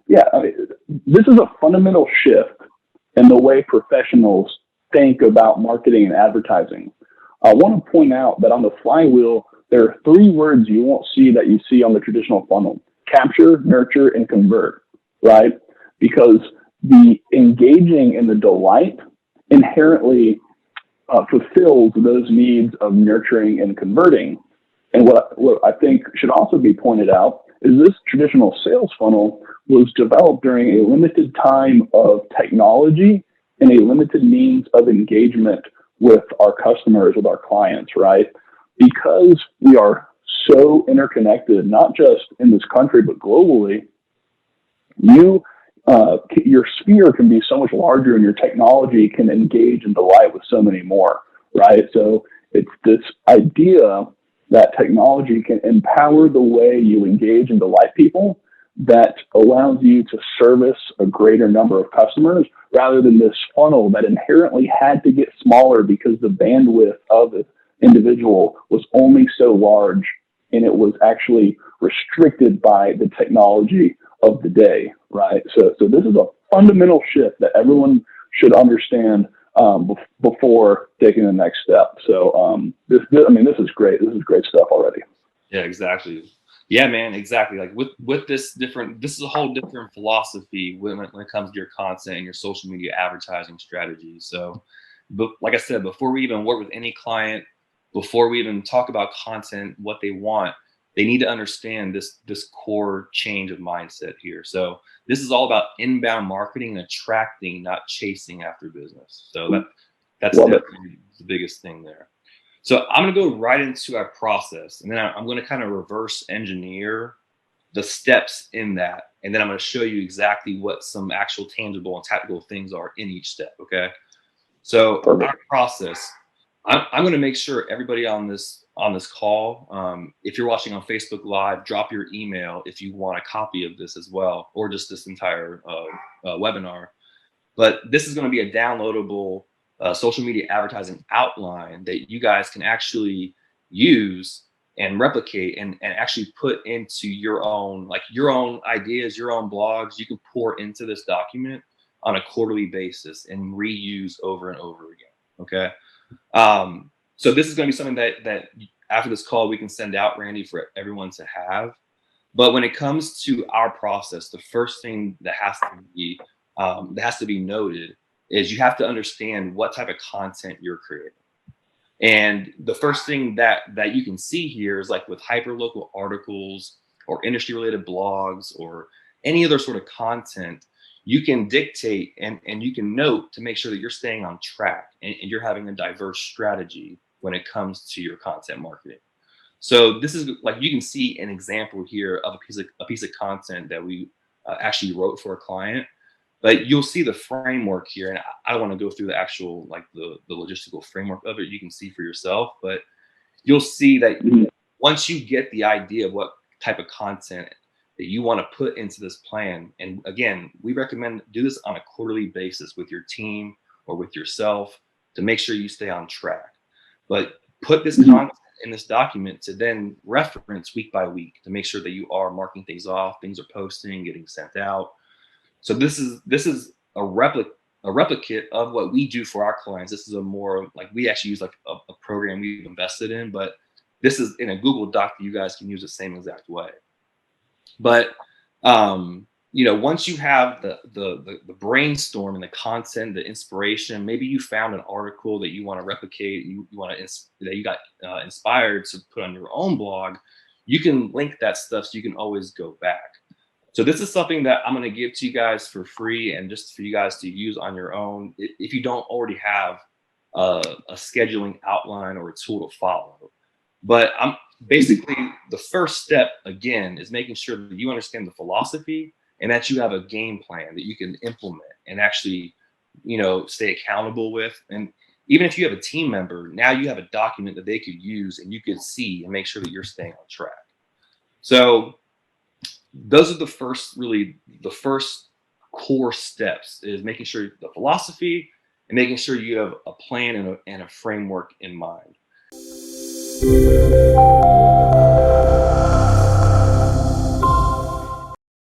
Yeah, I mean, this is a fundamental shift in the way professionals think about marketing and advertising. I want to point out that on the flywheel, there are three words you won't see that you see on the traditional funnel: capture, nurture, and convert, right? Because the engaging and the delight inherently fulfills those needs of nurturing and converting. And what I think should also be pointed out is this traditional sales funnel was developed during a limited time of technology and a limited means of engagement with our customers, with our clients, right? Because we are so interconnected, not just in this country, but globally, you your sphere can be so much larger and your technology can engage and delight with so many more, right? So it's this idea that technology can empower the way you engage and delight people that allows you to service a greater number of customers rather than this funnel that inherently had to get smaller because the bandwidth of the individual was only so large and it was actually restricted by the technology of the day, right? So this is a fundamental shift that everyone should understand before taking the next step. So this is great. This is great stuff already. Yeah, exactly. Yeah, man, exactly. Like with this this is a whole different philosophy when it comes to your content and your social media advertising strategy. So, but like I said, before we even work with any client, before we even talk about content, what they want, they need to understand this core change of mindset here. So this is all about inbound marketing, attracting, not chasing after business. So that's Love it. definitely the biggest thing there. So I'm going to go right into our process, and then I'm going to kind of reverse engineer the steps in that. And then I'm going to show you exactly what some actual tangible and tactical things are in each step. Okay. So Perfect. our process, I'm going to make sure everybody on this call, if you're watching on Facebook Live, drop your email if you want a copy of this as well, or just this entire webinar. But this is going to be a downloadable social media advertising outline that you guys can actually use and replicate and actually put into your own, like your own ideas, your own blogs. You can pour into this document on a quarterly basis and reuse over and over again. Okay. So this is going to be something that after this call we can send out, Randy, for everyone to have. But when it comes to our process, the first thing that has to be noted is you have to understand what type of content you're creating. And the first thing that you can see here is, like with hyperlocal articles or industry related blogs or any other sort of content, you can dictate and you can note to make sure that you're staying on track and you're having a diverse strategy when it comes to your content marketing. So this is, like, you can see an example here of a piece of content that we actually wrote for a client. But you'll see the framework here, and I don't want to go through the actual, like the logistical framework of it. You can see for yourself, but you'll see that once you get the idea of what type of content that you want to put into this plan, and again, we recommend do this on a quarterly basis with your team or with yourself to make sure you stay on track. But put this content in this document to then reference week by week to make sure that you are marking things off, things are posting, getting sent out. So this is a replicate of what we do for our clients. This is a more, like, we actually use like a program we've invested in, but this is in a Google Doc that you guys can use the same exact way. But once you have the brainstorm and the content, the inspiration, maybe you found an article that you want to replicate, that you got inspired to put on your own blog, you can link that stuff so you can always go back. So this is something that I'm going to give to you guys for free and just for you guys to use on your own if you don't already have a scheduling outline or a tool to follow. But I'm basically, the first step again is making sure that you understand the philosophy and that you have a game plan that you can implement and actually, stay accountable with. And even if you have a team member, now you have a document that they could use and you could see and make sure that you're staying on track. So those are the first core steps, is making sure the philosophy and making sure you have a plan and a framework in mind.